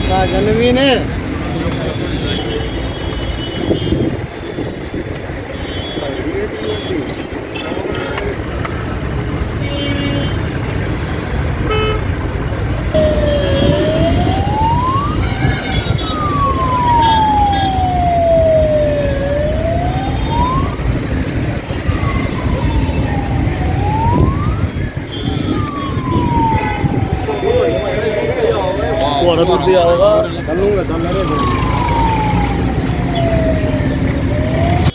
इसका जन्मदिन है। दूध दिया होगा। चलूंगा चल रहे।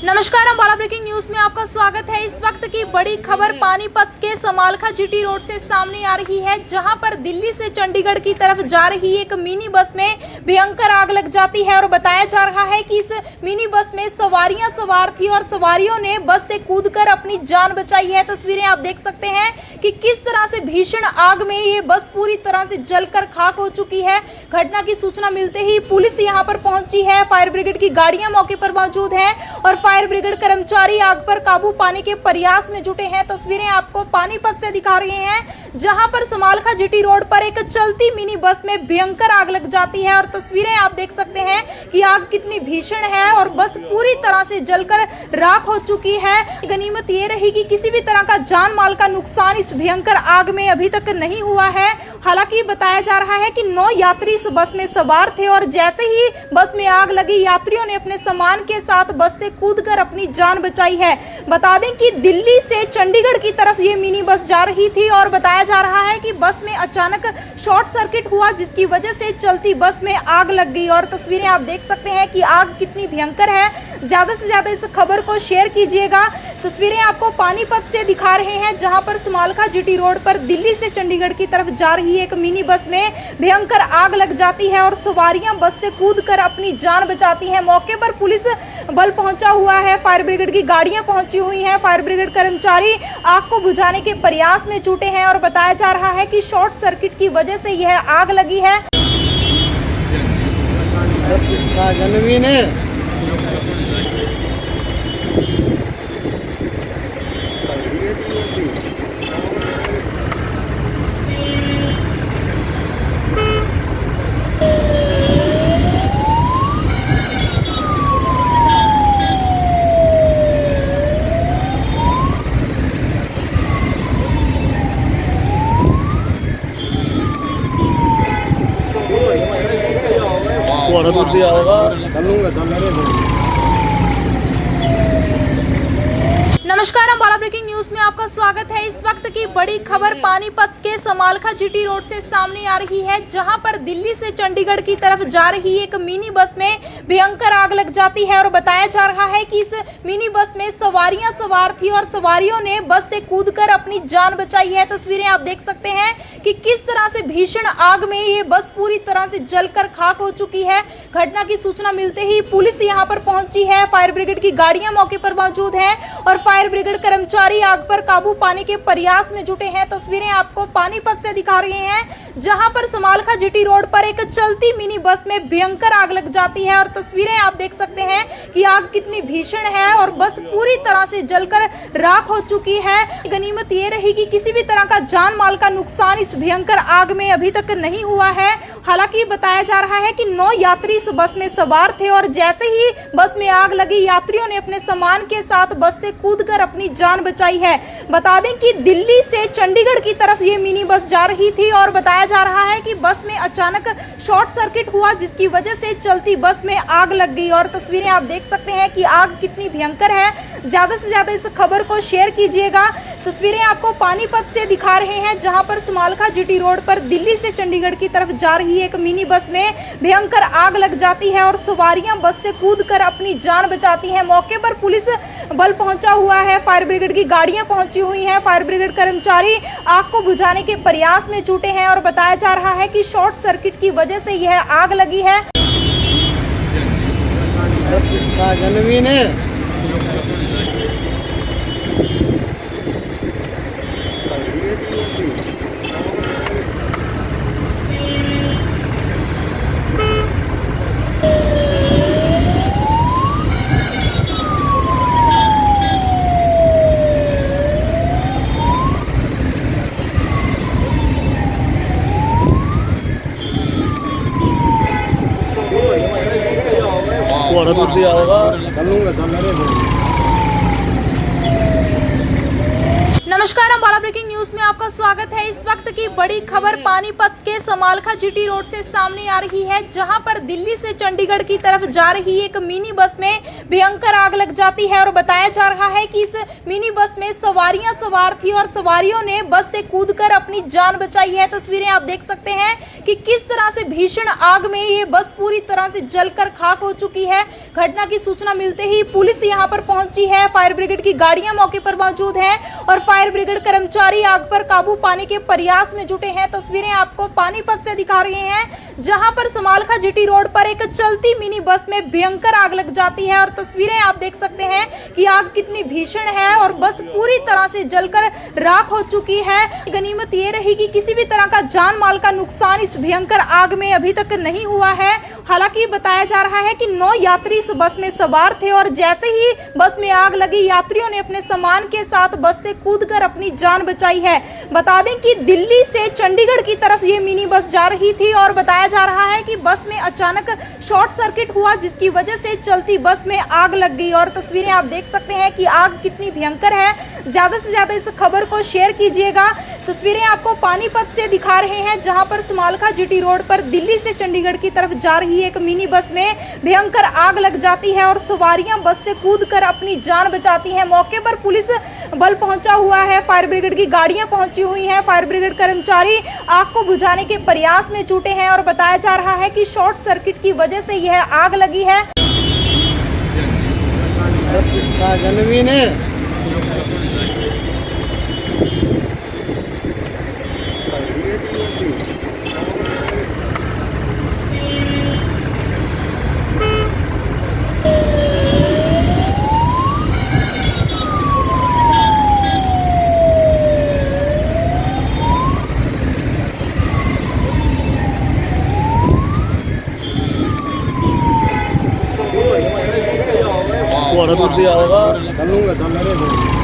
नमस्कार, अम्बाला ब्रेकिंग न्यूज में आपका स्वागत है। इस वक्त की बड़ी खबर पानीपत के समालखा जीटी रोड से सामने आ रही है, जहां पर दिल्ली से चंडीगढ़ की तरफ जा रही एक मिनी बस में भयंकर आग लग जाती है और बताया जा रहा है कि इस मिनी बस में सवारियां सवार थी और सवारियों ने बस से कूदकर अपनी जान बचाई है। तस्वीरें आप देख सकते हैं कि किस तरह से भीषण आग में ये बस पूरी तरह से जलकर खाक हो चुकी है। घटना की सूचना मिलते ही पुलिस यहां पर पहुंची है, फायर ब्रिगेड की गाड़ियां मौके पर मौजूद है और फायर ब्रिगेड कर्मचारी आग पर काबू पाने के प्रयास में जुटे हैं। तस्वीरें आपको पानीपत से दिखा रहे हैं, जहां पर समालखा जीटी रोड पर एक चलती मिनी बस में भयंकर आग लग जाती है और तस्वीरें आप देख सकते हैं कि आग कितनी भीषण है और बस पूरी तरह से जलकर राख हो चुकी है। गनीमत ये रही कि किसी भी तरह का जान माल का नुकसान इस भयंकर आग में अभी तक नहीं हुआ है। हालांकि बताया जा रहा है कि 9 यात्री इस बस में सवार थे और जैसे ही बस में आग लगी, यात्रियों ने अपने सामान के साथ बस से कूदकर अपनी जान बचाई है। बता दें कि दिल्ली से चंडीगढ़ की तरफ ये मिनी बस जा रही थी और बताया जा रहा है कि बस में अचानक शॉर्ट सर्किट हुआ, जिसकी वजह से चलती बस में आग लग गई और तस्वीरें आप देख सकते हैं कि आग कितनी भयंकर है। ज्यादा से ज्यादा इस खबर को शेयर कीजिएगा। तस्वीरें आपको पानीपत से दिखा रहे हैं, जहां पर समालखा जीटी रोड पर दिल्ली से चंडीगढ़ की तरफ जा रही एक मिनी बस में भयंकर आग लग जाती है और सवारियां बस से कूदकर अपनी जान बचाती हैं। मौके पर पुलिस बल पहुंचा हुआ है, फायर ब्रिगेड की गाड़ियां पहुंची हुई हैं, फायर ब्रिगेड कर्मचारी आग को बुझाने के प्रयास में जुटे हैं और बताया जा रहा है कि शॉर्ट सर्किट की वजह से यह आग लगी है। इसका जन्मदिन है। दूध दिया होगा। चलूंगा चल रहे। नमस्कार, अम्बाला ब्रेकिंग न्यूज में आपका स्वागत है। इस वक्त की बड़ी खबर पानीपत के समालखा जीटी रोड से सामने आ रही है, जहां पर दिल्ली से चंडीगढ़ की तरफ जा रही एक मिनी बस में भयंकर आग लग जाती है और बताया जा रहा है कि इस मिनी बस में सवारियां सवार थी और सवारियों ने बस से कूदकर अपनी जान बचाई है। तस्वीरें आप देख सकते हैं कि किस तरह से भीषण आग में ये बस पूरी तरह से जलकर खाक हो चुकी है। घटना की सूचना मिलते ही पुलिस यहां पर पहुंची है, फायर ब्रिगेड की गाड़ियां मौके पर मौजूद है और फायर ब्रिगेड कर्मचारी आग पर काबू पाने के प्रयास में जुटे हैं। तस्वीरें आपको पानीपत से दिखा रहे हैं, जहां पर समालखा जीटी रोड पर एक चलती मिनी बस में भयंकर आग लग जाती है और तस्वीरें आप देख सकते हैं कि आग कितनी भीषण है और बस पूरी तरह से जलकर राख हो चुकी है। गनीमत ये रही कि किसी भी तरह का जान माल का नुकसान इस भयंकर आग में अभी तक नहीं हुआ है। हालांकि बताया जा रहा है कि 9 यात्री इस बस में सवार थे और जैसे ही बस में आग लगी, यात्रियों ने अपने सामान के साथ बस से कूदकर अपनी जान बचाई है। बता दें कि दिल्ली से चंडीगढ़ की तरफ ये मिनी बस जा रही थी और बताया जा रहा है कि बस में अचानक शॉर्ट सर्किट हुआ, जिसकी वजह से चलती बस में आग लग गई और तस्वीरें आप देख सकते हैं कि आग कितनी भयंकर है। ज्यादा से ज्यादा इस खबर को शेयर कीजिएगा। तस्वीरें आपको पानीपत से दिखा रहे हैं, जहां पर समालखा जीटी रोड पर दिल्ली से चंडीगढ़ की तरफ जा रही एक मिनी बस में भयंकर आग लग जाती है और सवारियां बस से कूदकर अपनी जान बचाती हैं। मौके पर पुलिस बल पहुंचा हुआ है, फायर ब्रिगेड की गाड़ियां पहुंची हुई हैं, फायर ब्रिगेड कर्मचारी आग को बुझाने के प्रयास में जुटे हैं और बताया जा रहा है कि शॉर्ट सर्किट की वजह से यह आग लगी है। इसका जन्मदिन है। दिया होगा। कर लूंगा, चल रहे थे। नमस्कार, अम्बाला ब्रेकिंग न्यूज में आपका स्वागत है। इस वक्त की बड़ी खबर पानीपत के समालखा जीटी रोड से सामने आ रही है, जहां पर दिल्ली से चंडीगढ़ की तरफ जा रही एक मिनी बस में भयंकर आग लग जाती है और बताया जा रहा है कि इस मिनी बस में सवारियां सवार थी और सवारियों ने बस से कूदकर अपनी जान बचाई है। तस्वीरें आप देख सकते हैं कि किस तरह से भीषण आग में ये बस पूरी तरह से जलकर खाक हो चुकी है। घटना की सूचना मिलते ही पुलिस यहां पर पहुंची है, फायर ब्रिगेड की गाड़ियां मौके पर मौजूद है और फायर ब्रिगेड कर्मचारी आग पर काबू पाने के प्रयास में जुटे हैं। तस्वीरें आपको पानीपत से दिखा रहे हैं, जहां पर समालखा जीटी रोड पर एक चलती मिनी बस में भयंकर आग लग जाती है और तस्वीरें आप देख सकते हैं कि आग कितनी भीषण है और बस पूरी तरह से जलकर राख हो चुकी है। गनीमत ये रही कि किसी भी तरह का जान माल का नुकसान इस भयंकर आग में अभी तक नहीं हुआ है। हालांकि बताया जा रहा है कि 9 यात्री इस बस में सवार थे और जैसे ही बस में आग लगी, यात्रियों ने अपने सामान के साथ बस से कूदकर अपनी जान बचाई है। बता दें कि दिल्ली से चंडीगढ़ की तरफ ये मिनी बस जा रही थी और बताया जा रहा है कि बस में अचानक शॉर्ट सर्किट हुआ, जिसकी वजह से चलती बस में आग लग गई और तस्वीरें आप देख सकते हैं कि आग कितनी भयंकर है। ज्यादा से ज्यादा इस खबर को शेयर कीजिएगा। तस्वीरें आपको पानीपत से दिखा रहे हैं, जहां पर समालखा जीटी रोड पर दिल्ली से चंडीगढ़ की तरफ जा रही एक मिनी बस में भयंकर आग लग जाती है और सवारियां बस से कूदकर अपनी जान बचाती हैं। मौके पर पुलिस बल पहुंचा हुआ है, फायर ब्रिगेड की गाड़ियां पहुंची हुई हैं, फायर ब्रिगेड कर्मचारी आग को बुझाने के प्रयास में जुटे हैं और बताया जा रहा है कि शॉर्ट सर्किट की वजह से यह आग लगी है। जनवी ने दूध दिया होगा। कर लूंगा, चल रहे थे।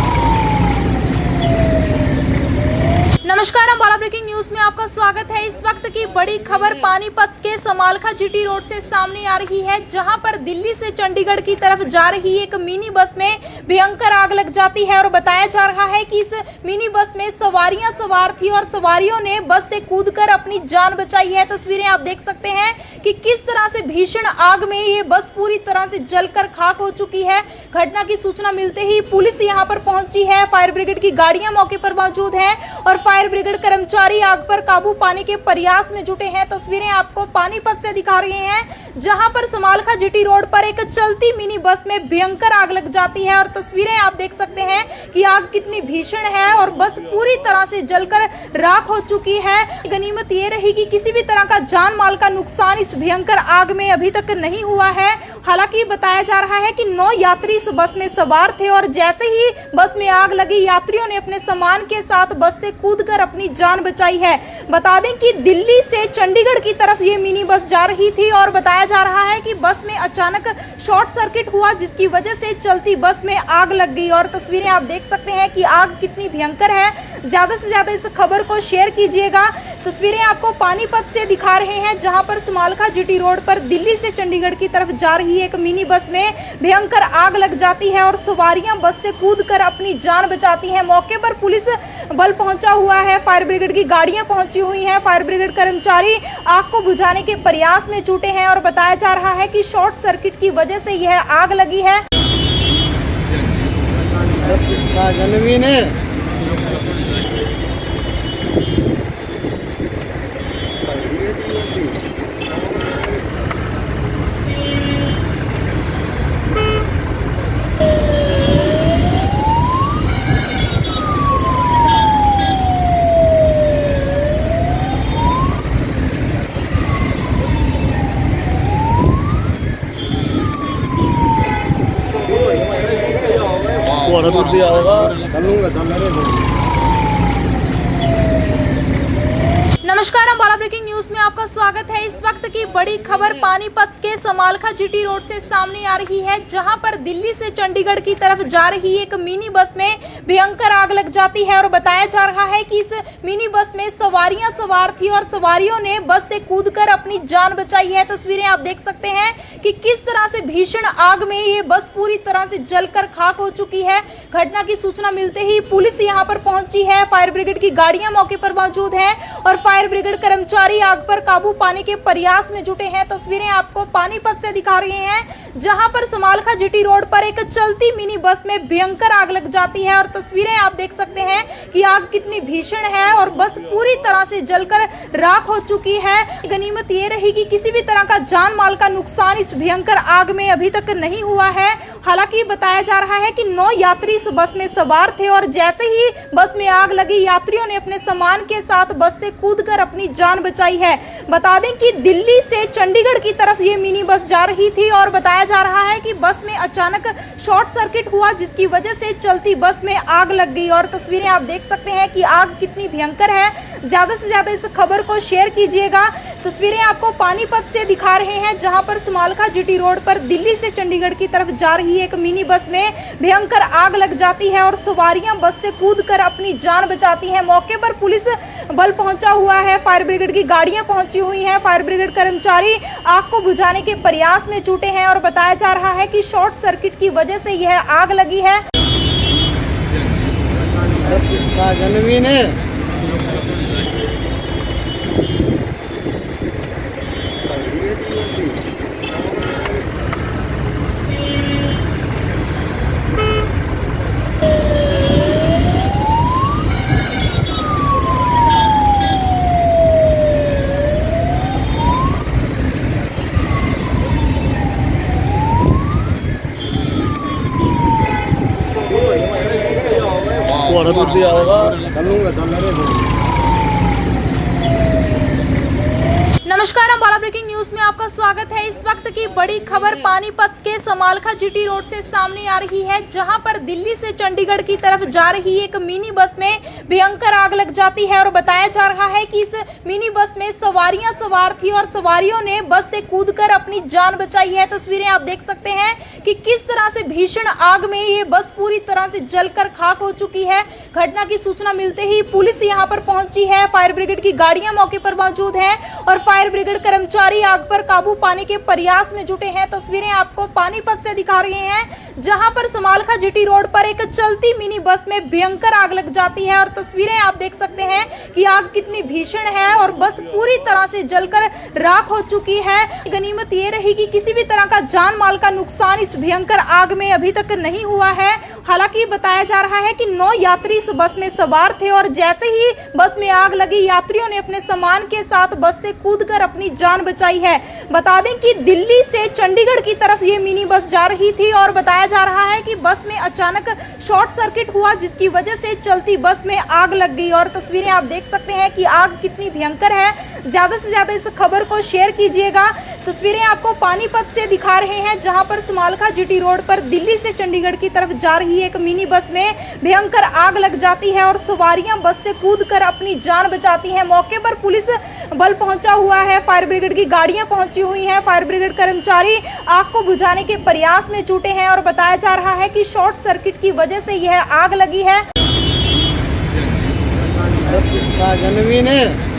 नमस्कार, अम्बाला ब्रेकिंग न्यूज में आपका स्वागत है। इस वक्त की बड़ी खबर पानीपत के समालखा जीटी रोड से सामने आ रही है, जहां पर दिल्ली से चंडीगढ़ की तरफ जा रही एक मिनी बस में भयंकर आग लग जाती है और बताया जा रहा है कि इस मिनी बस में सवारियां सवार थी और सवारियों ने बस से कूदकर अपनी जान बचाई है। तस्वीरें आप देख सकते हैं कि किस तरह से भीषण आग में ये बस पूरी तरह से जलकर खाक हो चुकी है। घटना की सूचना मिलते ही पुलिस यहां पर पहुंची है, फायर ब्रिगेड की गाड़ियां मौके पर मौजूद है और फायर ब्रिगेड कर्मचारी आग पर काबू पाने के प्रयास में जुटे हैं। तस्वीरें आपको पानीपत से दिखा रहे हैं, जहां पर समालखा जीटी रोड पर एक चलती मिनी बस में भयंकर आग लग जाती है और तस्वीरें आप देख सकते हैं कि आग कितनी भीषण है और बस पूरी तरह से जलकर राख हो चुकी है। गनीमत ये रही कि किसी भी तरह का जान माल का नुकसान इस भयंकर आग में अभी तक नहीं हुआ है। हालांकि बताया जा रहा है कि 9 यात्री इस बस में सवार थे और जैसे ही बस में आग लगी, यात्रियों ने अपने सामान के साथ बस से कूदकर अपनी जान बचाई है। बता दें कि दिल्ली से चंडीगढ़ की तरफ ये मिनी बस जा रही थी और बताया जा रहा है कि बस में अचानक शॉर्ट सर्किट हुआ, जिसकी वजह से चलती बस में आग लग गई और तस्वीरें आप देख सकते हैं कि आग कितनी भयंकर है। ज्यादा से ज्यादा इस खबर को शेयर कीजिएगा। तस्वीरें आपको पानीपत से दिखा रहे हैं, जहां पर समालखा जीटी रोड पर दिल्ली से चंडीगढ़ की तरफ जा रही एक मिनी बस में भयंकर आग लग जाती है और सवारियां बस से कूदकर अपनी जान बचाती हैं। मौके पर पुलिस बल पहुंचा हुआ है, फायर ब्रिगेड की गाड़ियां पहुंची हुई हैं, फायर ब्रिगेड कर्मचारी आग को बुझाने के प्रयास में जुटे हैं और बताया जा रहा है कि शॉर्ट सर्किट की वजह से यह आग लगी है। जनवी ने दूध दिया होगा। कर लूंगा, चल रहे थे। नमस्कार, हम बाला ब्रेकिंग न्यूज में आपका स्वागत है। इस वक्त की बड़ी खबर पानीपत के समालखा जीटी रोड से सामने आ रही है, जहां पर दिल्ली से चंडीगढ़ की तरफ जा रही एक मिनी बस में भयंकर आग लग जाती है और बताया जा रहा है कि इस मिनी बस में सवारियां सवार थी और सवारियों ने बस से कूदकर अपनी जान बचाई है। तस्वीरें आप देख सकते हैं कि किस तरह से भीषण आग में ये बस पूरी तरह से जलकर खाक हो चुकी है। घटना की सूचना मिलते ही पुलिस यहां पर पहुंची है, फायर ब्रिगेड की गाड़ियां मौके पर मौजूद है और फायर ब्रिगेड कर्मचारी आग पर काबू पाने के प्रयास में जुटे हैं। तस्वीरें आपको पानीपत से दिखा रहे हैं, जहां पर समालखा जीटी रोड पर एक चलती मिनी बस में भयंकर आग लग जाती है और तस्वीरें आप देख सकते हैं कि आग कितनी भीषण है और बस पूरी तरह से जलकर राख हो चुकी है। गनीमत ये रही कि किसी भी तरह का जान माल का नुकसान इस भयंकर आग में अभी तक नहीं हुआ है। हालांकि बताया जा रहा है कि 9 यात्री इस बस में सवार थे और जैसे ही बस में आग लगी, यात्रियों ने अपने सामान के साथ बस से कूदकर अपनी जान बचाई है। बता दें कि दिल्ली से चंडीगढ़ की तरफ ये मिनी बस जा रही थी और बताया जा रहा है कि बस में अचानक शॉर्ट सर्किट हुआ, जिसकी वजह से चलती बस में आग लग गई और तस्वीरें आप देख सकते हैं कि आग कितनी भयंकर है। ज्यादा से ज्यादा इस खबर को शेयर कीजिएगा। तस्वीरें आपको पानीपत से दिखा रहे हैं, जहां पर समालखा जीटी रोड पर दिल्ली से चंडीगढ़ की तरफ जा रही एक मिनी बस में भयंकर आग लग जाती है और सवारियां बस से कूदकर अपनी जान बचाती हैं। मौके पर पुलिस बल पहुंचा हुआ है, फायर ब्रिगेड की गाड़ियां पहुंची हुई हैं, फायर ब्रिगेड कर्मचारी आग को बुझाने के प्रयास में जुटे हैं और बताया जा रहा है कि शॉर्ट सर्किट की वजह से यह आग लगी है। जनवीन है। दूध दिया होगा। चलूंगा, चल रहे थे। नमस्कार, हम बाला ब्रेकिंग न्यूज में आपका स्वागत है। इस वक्त की बड़ी खबर पानीपत के समालखा जीटी रोड से सामने आ रही है, जहां पर दिल्ली से चंडीगढ़ की तरफ जा रही एक मिनी बस में भयंकर आग लग जाती है और बताया जा रहा है कि इस मिनी बस में सवारियां सवार थी और सवारियों ने बस से कूदकर अपनी जान बचाई है। तस्वीरें आप देख सकते हैं कि किस तरह से भीषण आग में ये बस पूरी तरह से जलकर खाक हो चुकी है। घटना की सूचना मिलते ही पुलिस यहां पर पहुंची है, फायर ब्रिगेड की गाड़ियां मौके पर मौजूद है और फायर ब्रिगेड कर्मचारी आग पर काबू पाने के प्रयास में जुटे हैं। तस्वीरें आपको पानीपत से दिखा रहे हैं, जहां पर समालखा जीटी रोड पर एक चलती मिनी बस में भयंकर आग लग जाती है और तस्वीरें आप देख सकते हैं कि आग कितनी भीषण है और बस पूरी तरह से जलकर राख हो चुकी है। गनीमत ये रही कि किसी भी तरह का जान माल का नुकसान इस भयंकर आग में अभी तक नहीं हुआ है। हालांकि बताया जा रहा है कि 9 यात्री इस बस में सवार थे और जैसे ही बस में आग लगी, यात्रियों ने अपने सामान के साथ बस से कूदकर अपनी जान बचाई है। बता दें कि दिल्ली से चंडीगढ़ की तरफ ये मिनी बस जा रही थी और बताया जा रहा है कि बस में अचानक शॉर्ट सर्किट हुआ, जिसकी वजह से चलती बस में आग लग गई और तस्वीरें आप देख सकते हैं कि आग कितनी भयंकर है। ज्यादा से ज्यादा इस खबर को शेयर कीजिएगा। तस्वीरें आपको पानीपत से दिखा रहे हैं, जहां पर समालखा जीटी रोड पर दिल्ली से चंडीगढ़ की तरफ जा रही एक मिनी बस में भयंकर आग लग जाती है और सवारियां बस से कूदकर अपनी जान बचाती हैं। मौके पर पुलिस बल पहुंचा हुआ है, फायर ब्रिगेड की गाड़ियां पहुंची हुई हैं, फायर ब्रिगेड कर्मचारी आग को बुझाने के प्रयास में जुटे हैं और बताया जा रहा है कि शॉर्ट सर्किट की वजह से यह आग लगी है। जनवीन है।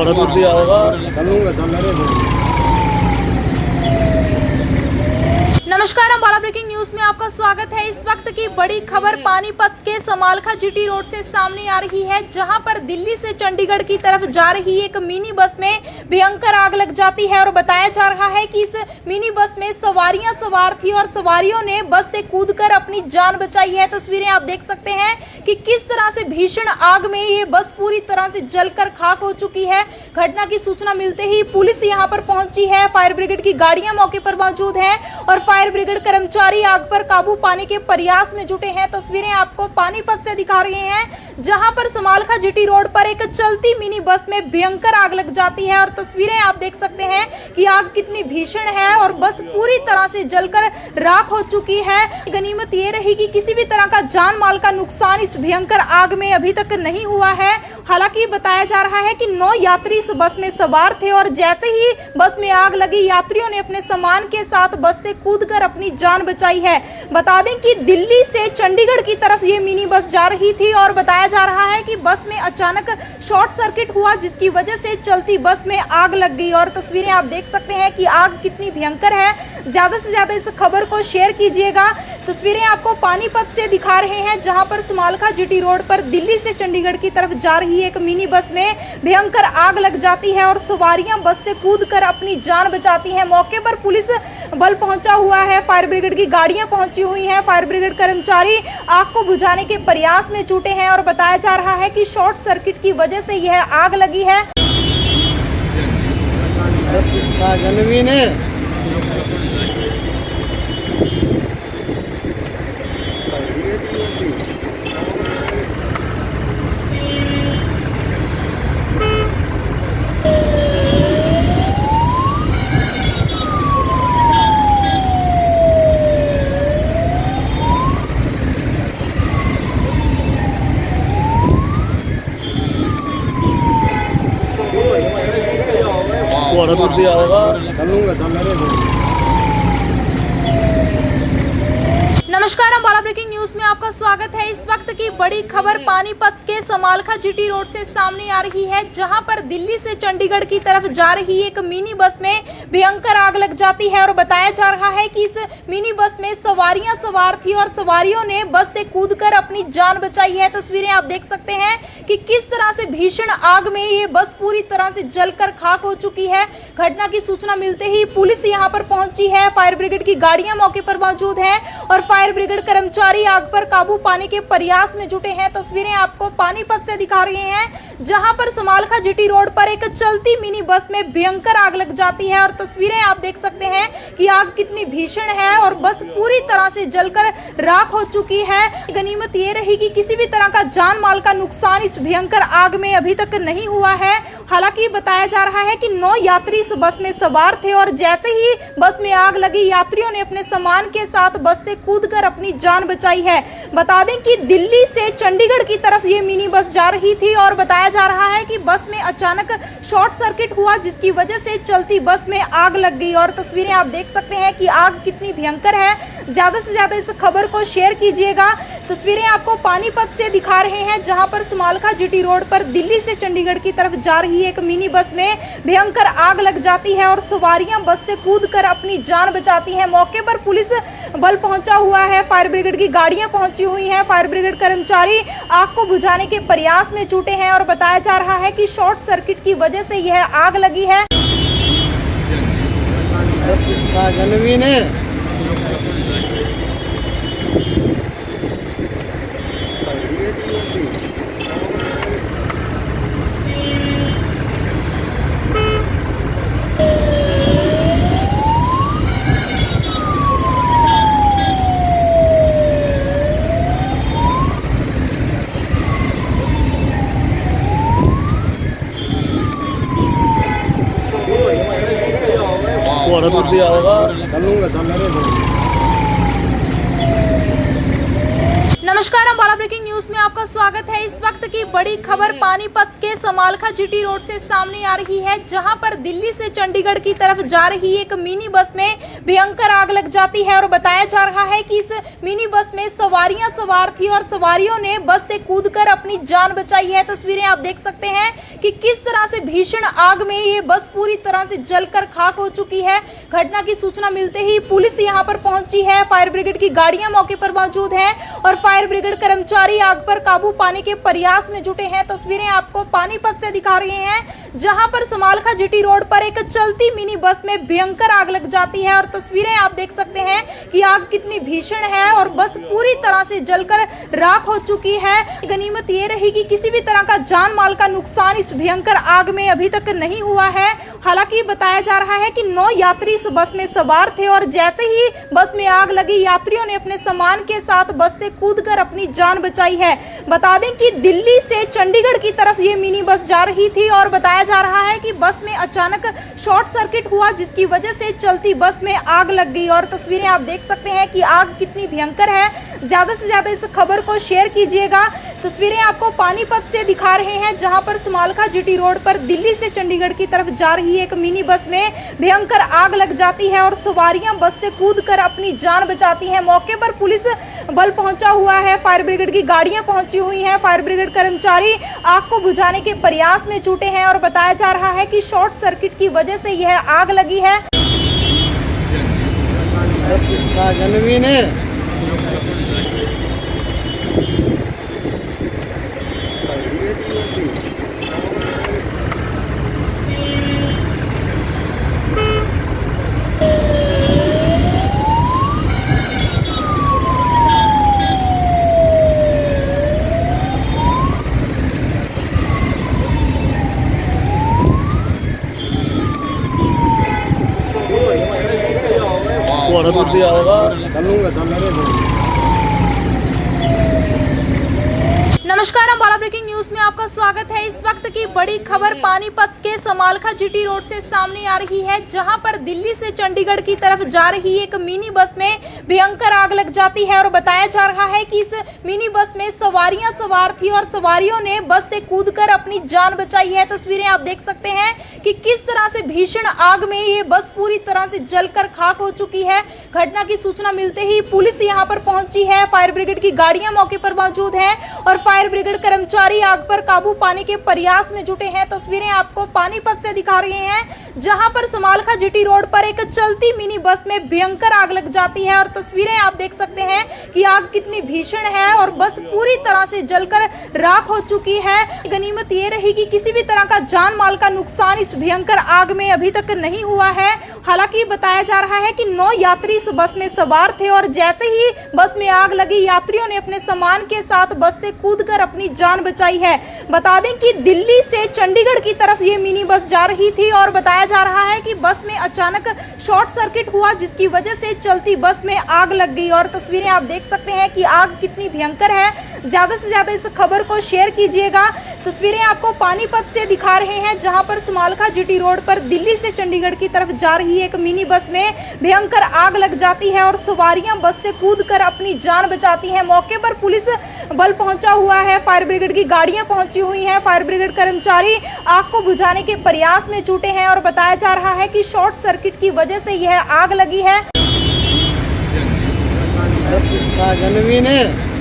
दूध दिया होगा। चलूंगा, चल रहे थे। नमस्कार, अम्बाला ब्रेकिंग न्यूज में आपका स्वागत है। इस वक्त की बड़ी खबर पानीपत के समालखा जीटी रोड से सामने आ रही है, जहां पर दिल्ली से चंडीगढ़ की तरफ जा रही एक मिनी बस में भयंकर आग लग जाती है और बताया जा रहा है कि इस मिनी बस में सवारियां सवार थी और सवारियों ने बस से कूदकर अपनी जान बचाई है। तस्वीरें आप देख सकते हैं कि किस तरह से भीषण आग में ये बस पूरी तरह से जलकर खाक हो चुकी है। घटना की सूचना मिलते ही पुलिस यहां पर पहुंची है, फायर ब्रिगेड की गाड़ियां मौके पर मौजूद है और फायर ब्रिगेड कर्मचारी आग पर काबू पाने के प्रयास में जुटे हैं। तस्वीरें आपको पानीपत से दिखा रहे हैं, जहां पर समालखा जीटी रोड पर एक चलती मिनी बस में भयंकर आग लग जाती है और तस्वीरें आप देख सकते हैं कि आग कितनी भीषण है और बस पूरी तरह से जलकर राख हो चुकी है। गनीमत ये रही कि किसी भी तरह का जान माल का नुकसान इस भयंकर आग में अभी तक नहीं हुआ है। हालांकि बताया जा रहा है कि 9 यात्री इस बस में सवार थे और जैसे ही बस में आग लगी, यात्रियों ने अपने सामान के साथ बस से कूदकर अपनी जान बचाई है। बता दें कि दिल्ली से चंडीगढ़ की तरफ ये मिनी बस जा रही थी और बताया जा रहा है कि बस में अचानक शॉर्ट सर्किट हुआ, जिसकी वजह से चलती बस में आग लग गई और तस्वीरें आप देख सकते हैं कि आग कितनी भयंकर है। ज्यादा से ज्यादा इस खबर को शेयर कीजिएगा। तस्वीरें आपको पानीपत से दिखा रहे हैं, जहां पर समालखा जीटी रोड पर दिल्ली से चंडीगढ़ की तरफ जा रही एक मिनी बस में भयंकर आग लग जाती है और सवारियां बस से कूदकर अपनी जान बचाती हैं। मौके पर पुलिस बल पहुंचा हुआ है, फायर ब्रिगेड की गाड़ियां पहुंची हुई हैं, फायर ब्रिगेड कर्मचारी आग को बुझाने के प्रयास में जुटे हैं और बताया जा रहा है कि शॉर्ट सर्किट की वजह से यह आग लगी है। जनवीन है। थोड़ा दूर दिया होगा। चलूंगा चल रहे। नमस्कार, अम्बाला ब्रेकिंग न्यूज में आपका स्वागत है। इस वक्त की बड़ी खबर पानीपत के समालखा जीटी रोड से सामने आ रही है, जहां पर दिल्ली से चंडीगढ़ की तरफ जा रही एक मिनी बस में भयंकर आग लग जाती है और बताया जा रहा है कि इस मिनी बस में सवारियां सवार थी और सवारियों ने बस से कूदकर अपनी जान बचाई है। तस्वीरें आप देख सकते हैं कि किस तरह से भीषण आग में ये बस पूरी तरह से जलकर खाक हो चुकी है। घटना की सूचना मिलते ही पुलिस यहां पर पहुंची है, फायर ब्रिगेड की गाड़ियां मौके पर मौजूद है और फायर ब्रिगेड कर्मचारी आग पर काबू पाने के प्रयास में जुटे हैं। तस्वीरें आपको पानीपत से दिखा रहे हैं, जहां पर समालखा जीटी रोड पर एक चलती मिनी बस में भयंकर आग लग जाती है और तस्वीरें आप देख सकते हैं कि आग कितनी भीषण है और बस पूरी तरह से जलकर राख हो चुकी है। गनीमत ये रही कि किसी भी तरह का जान माल का नुकसान इस भयंकर आग में अभी तक नहीं हुआ है। हालांकि बताया जा रहा है कि 9 यात्री इस बस में सवार थे और जैसे ही बस में आग लगी, यात्रियों ने अपने सामान के साथ बस से कूदकर अपनी जान बचाई है। बता दें कि दिल्ली से चंडीगढ़ की तरफ ये मिनी बस जा रही थी और बताया जा रहा है कि बस में अचानक शॉर्ट सर्किट हुआ, जिसकी वजह से चलती बस में आग लग गई और तस्वीरें आप देख सकते हैं कि आग कितनी भयंकर है। ज्यादा से ज्यादा इस खबर को शेयर कीजिएगा। तस्वीरें आपको पानीपत से दिखा रहे हैं, जहां पर समालखा जीटी रोड पर दिल्ली से चंडीगढ़ की तरफ जा रही एक मिनी बस में भयंकर आग लग जाती है और सवारियां बस से कूदकर अपनी जान बचाती हैं। मौके पर पुलिस बल पहुंचा हुआ है, फायर ब्रिगेड की गाड़ियां पहुंची हुई हैं, फायर ब्रिगेड कर्मचारी आग को बुझाने के प्रयास में जुटे हैं और बताया जा रहा है कि शॉर्ट सर्किट की वजह से यह आग लगी है। जनवीन है। थोड़ा दूर दिया होगा। चलूंगा चल रहे। नमस्कार, अम्बाला ब्रेकिंग न्यूज में में आपका स्वागत है। इस वक्त की बड़ी खबर पानीपत के समालखा जीटी रोड से सामने आ रही है, जहां पर दिल्ली से चंडीगढ़ की तरफ जा रही एक मिनी बस में भयंकर आग लग जाती है और बताया जा रहा है कि इस मिनी बस में सवारियां सवार थी और सवारियों ने बस से कूदकर अपनी जान बचाई है। तस्वीरें आप देख सकते हैं कि किस तरह से भीषण आग में ये बस पूरी तरह से जलकर खाक हो चुकी है। घटना की सूचना मिलते ही पुलिस यहां पर पहुंची है, फायर ब्रिगेड की गाड़ियां मौके पर मौजूद हैं और फायर ब्रिगेड कर्मचारी आग पर काबू पाने के प्रयास में जुटे हैं। तस्वीरें आपको पानीपत से दिखा रहे हैं, जहां पर समालखा जीटी रोड पर एक चलती मिनी बस में भयंकर आग लग जाती है और तस्वीरें आप देख सकते हैं कि आग कितनी भीषण है और बस पूरी तरह से जलकर राख हो चुकी है। गनीमत ये रही कि किसी भी तरह का जान माल का नुकसान इस भयंकर आग में अभी तक नहीं हुआ है। हालांकि बताया जा रहा है कि 9 यात्री इस बस में सवार थे और जैसे ही बस में आग लगी, यात्रियों ने अपने सामान के साथ बस से कूदकर अपनी जान बचाई है। बता दें कि दिल्ली से चंडीगढ़ की तरफ ये मिनी बस जा रही थी और बताया जा रहा है कि बस में अचानक शॉर्ट सर्किट हुआ, जिसकी वजह से चलती बस में आग लग गई और तस्वीरें आप देख सकते हैं कि आग कितनी भयंकर है। ज्यादा से ज्यादा इस खबर को शेयर कीजिएगा। तस्वीरें आपको पानीपत से दिखा रहे हैं, जहां पर समालखा जीटी रोड पर दिल्ली से चंडीगढ़ की तरफ जा रही एक मिनी बस में भयंकर आग लग जाती है और सवारियां बस से कूदकर अपनी जान बचाती हैं। मौके पर पुलिस बल पहुंचा हुआ है, फायर ब्रिगेड की गाड़ियां पहुंची हुई हैं, फायर ब्रिगेड कर्मचारी आग को बुझाने के प्रयास में जुटे हैं और बताया जा रहा है कि शॉर्ट सर्किट की वजह से यह आग लगी है। जनवीन है। दूध दिया होगा। चलूंगा चल रहे। नमस्कार, हम बाला ब्रेकिंग न्यूज में आपका स्वागत है। इस वक्त की बड़ी खबर पानीपत के समालखा जीटी रोड से सामने आ रही है, जहां पर दिल्ली से चंडीगढ़ की तरफ जा रही एक मिनी बस में भयंकर आग लग जाती है और बताया जा रहा है कि इस मिनी बस में सवारियां सवार थी और सवारियों ने बस से कूदकर अपनी जान बचाई है। तस्वीरें आप देख सकते हैं कि किस तरह से भीषण आग में ये बस पूरी तरह से जलकर खाक हो चुकी है। घटना की सूचना मिलते ही पुलिस यहां पर पहुंची है, फायर ब्रिगेड की गाड़ियां मौके पर मौजूद हैं और फायर ब्रिगेड कर्मचारी आग पर काबू पाने के प्रयास में जुटे हैं। तस्वीरें आपको पानीपत से दिखा रहे हैं, जहां पर समालखा जीटी रोड पर एक चलती मिनी बस में भयंकर आग लग जाती है और तस्वीरें आप देख सकते हैं कि आग कितनी भीषण है और बस पूरी तरह से जलकर राख हो चुकी है। गनीमत ये रही कि किसी भी तरह का जान माल का नुकसान इस भयंकर आग में अभी तक नहीं हुआ है। हालांकि बताया जा रहा है कि 9 यात्री इस बस में सवार थे और जैसे ही बस में आग लगी, यात्रियों ने अपने सामान के साथ बस से कूदकर अपनी जान बचाई है। बता दें कि दिल्ली से चंडीगढ़ की तरफ ये मिनी बस जा रही थी और बताया जा रहा है कि बस में अचानक शॉर्ट सर्किट हुआ, जिसकी वजह से चलती बस में आग लग गई और तस्वीरें आप देख सकते हैं कि आग कितनी भयंकर है। ज्यादा से ज्यादा इस खबर को शेयर कीजिएगा। तस्वीरें आपको पानीपत से दिखा रहे हैं, जहां पर समालखा जीटी रोड पर दिल्ली से चंडीगढ़ की तरफ जा रही एक मिनी बस में भयंकर आग लग जाती है और सवारियां बस से कूदकर अपनी जान बचाती हैं। मौके पर पुलिस बल पहुंचा हुआ है, फायर ब्रिगेड की गाड़ियां पहुंची हुई हैं, फायर ब्रिगेड कर्मचारी आग को बुझाने के प्रयास में जुटे हैं और बताया जा रहा है कि शॉर्ट सर्किट की वजह से यह आग लगी है। जनवीन है।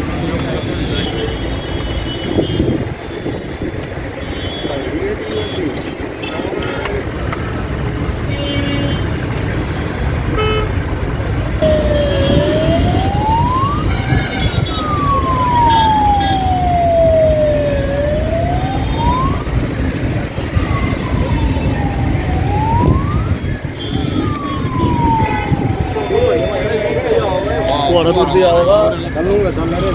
दूध दिया होगा। चलूंगा चल रहे।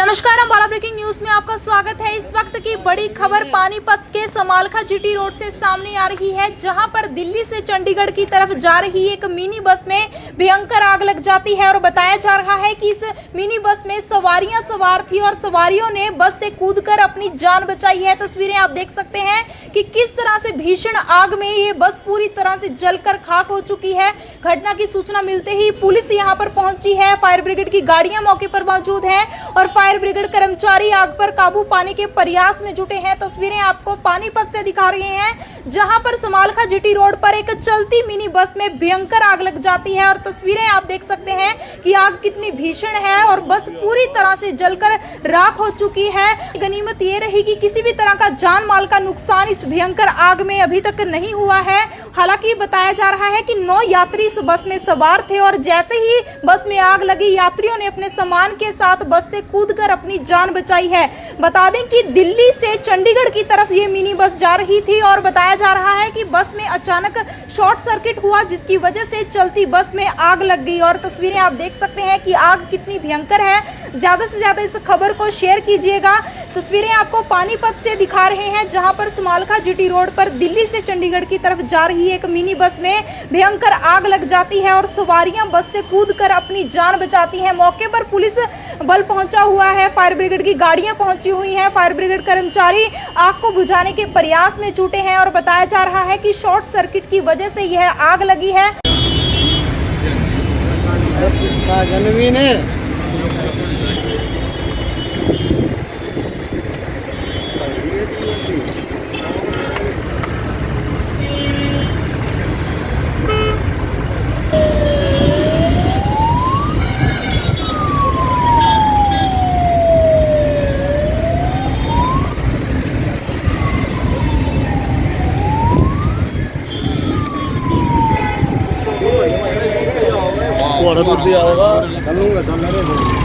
नमस्कार, अम्बाला ब्रेकिंग न्यूज में आपका स्वागत है। इस वक्त की बड़ी खबर पानीपत के समालखा जीटी रोड से सामने आ रही है, जहां पर दिल्ली से चंडीगढ़ की तरफ जा रही एक मिनी बस में भयंकर आग लग जाती है और बताया जा रहा है कि इस मिनी बस में सवारियां सवार थी और सवारियों ने बस से कूदकर अपनी जान बचाई है। तस्वीरें आप देख सकते हैं कि किस तरह से भीषण आग में ये बस पूरी तरह से जलकर खाक हो चुकी है। घटना की सूचना मिलते ही पुलिस यहां पर पहुंची है, फायर ब्रिगेड की गाड़ियां मौके पर मौजूद है और फायर ब्रिगेड कर्मचारी आग पर काबू पाने के प्रयास में जुटे हैं। तस्वीरें आपको पानीपत से दिखा रहे हैं, जहां पर समालखा जीटी रोड पर एक चलती मिनी बस में भयंकर आग लग जाती है और तस्वीरें आप देख सकते हैं कि आग कितनी भीषण है और बस पूरी तरह से जलकर राख हो चुकी है। गनीमत ये रही कि किसी भी तरह का जान माल का नुकसान इस भयंकर आग में अभी तक नहीं हुआ है। हालांकि बताया जा रहा है कि 9 यात्री इस बस में सवार थे और जैसे ही बस में आग लगी, यात्रियों ने अपने सामान के साथ बस से कूदकर अपनी जान बचाई है। बता दें कि दिल्ली से चंडीगढ़ की तरफ ये मिनी बस जा रही थी और बताया जा रहा है कि बस में अचानक शॉर्ट सर्किट हुआ, जिसकी वजह से चलती बस में आग लग गई और तस्वीरें आप देख सकते हैं कि आग कितनी भयंकर है। ज्यादा से ज्यादा इस खबर को शेयर कीजिएगा। तस्वीरें आपको पानीपत से दिखा रहे हैं, जहां पर समालखा जीटी रोड पर दिल्ली से चंडीगढ़ की तरफ जा रही एक मिनी बस में भयंकर आग लग जाती है और सवारियां बस से कूदकर अपनी जान बचाती हैं। मौके पर पुलिस बल पहुंचा हुआ है, फायर ब्रिगेड की गाड़ियां पहुंची हुई हैं, फायर ब्रिगेड कर्मचारी आग को बुझाने के प्रयास में जुटे हैं और बताया जा रहा है कि शॉर्ट सर्किट की वजह से यह आग लगी है। जनवीन है। थोड़ा दूर दिया होगा। चलूंगा चल रहे।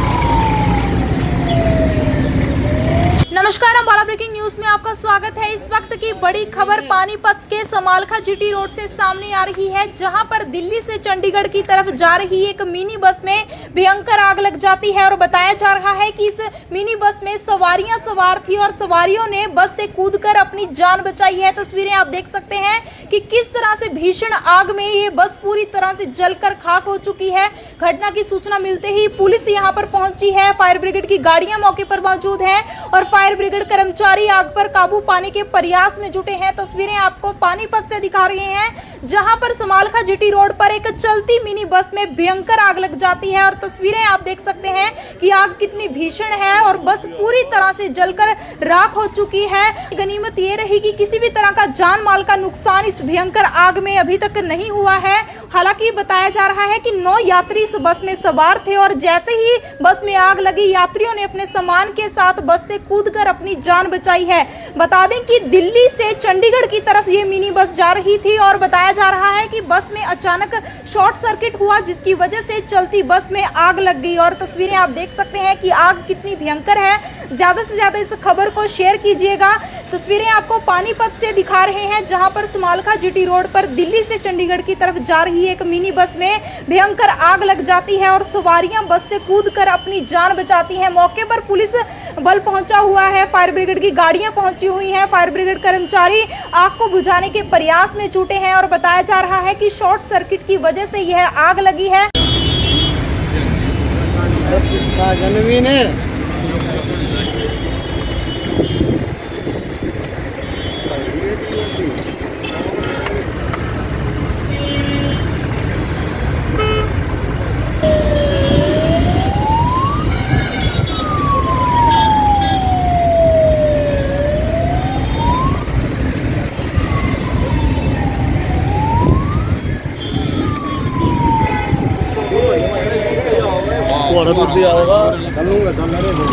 नमस्कार, अम्बाला ब्रेकिंग न्यूज में आपका स्वागत है। इस वक्त की बड़ी खबर पानीपत के समालखा जीटी रोड से सामने आ रही है, जहां पर दिल्ली से चंडीगढ़ की तरफ जा रही एक मिनी बस में भयंकर आग लग जाती है और बताया जा रहा है कि इस मिनी बस में सवारियां सवार थी और सवारियों ने बस से कूदकर अपनी जान बचाई है। तस्वीरें आप देख सकते हैं कि किस तरह से भीषण आग में ये बस पूरी तरह से जलकर खाक हो चुकी है। घटना की सूचना मिलते ही पुलिस यहां पर पहुंची है, फायर ब्रिगेड की गाड़ियां मौके पर मौजूद है और फायर ब्रिगेड कर्मचारी आग पर काबू पाने के प्रयास में जुटे हैं। तस्वीरें आपको पानीपत से दिखा रहे हैं, जहां पर समालखा जीटी रोड पर एक चलती मिनी बस में भयंकर आग लग जाती है और तस्वीरें आप देख सकते हैं कि आग कितनी भीषण है और बस पूरी तरह से जलकर राख हो चुकी है। गनीमत ये रही कि किसी भी तरह का जान माल का नुकसान इस भयंकर आग में अभी तक नहीं हुआ है। हालांकि बताया जा रहा है कि 9 यात्री इस बस में सवार थे और जैसे ही बस में आग लगी, यात्रियों ने अपने सामान के साथ बस से कूदकर अपनी जान बचाई है। बता दें कि दिल्ली से चंडीगढ़ की तरफ ये मिनी बस जा रही थी और बताया जा रहा है कि बस में अचानक शॉर्ट सर्किट हुआ, जिसकी वजह से चलती बस में आग लग गई और तस्वीरें आप देख सकते हैं कि आग कितनी भयंकर है। ज्यादा से ज्यादा इस खबर को शेयर कीजिएगा। तस्वीरें आपको पानीपत से दिखा रहे हैं, जहां पर समालखा जीटी रोड पर दिल्ली से चंडीगढ़ की तरफ जा रही एक मिनी बस में भयंकर आग लग जाती है और सवारियां बस से कूदकर अपनी जान बचाती हैं। मौके पर पुलिस बल पहुंचा हुआ है, फायर ब्रिगेड की गाड़ियां पहुंची हुई हैं, फायर ब्रिगेड कर्मचारी आग को बुझाने के प्रयास में जुटे हैं और बताया जा रहा है कि शॉर्ट सर्किट की वजह से यह आग लगी है। जनवीन है। थोड़ा दूर दिया होगा। चलूंगा चल रहे।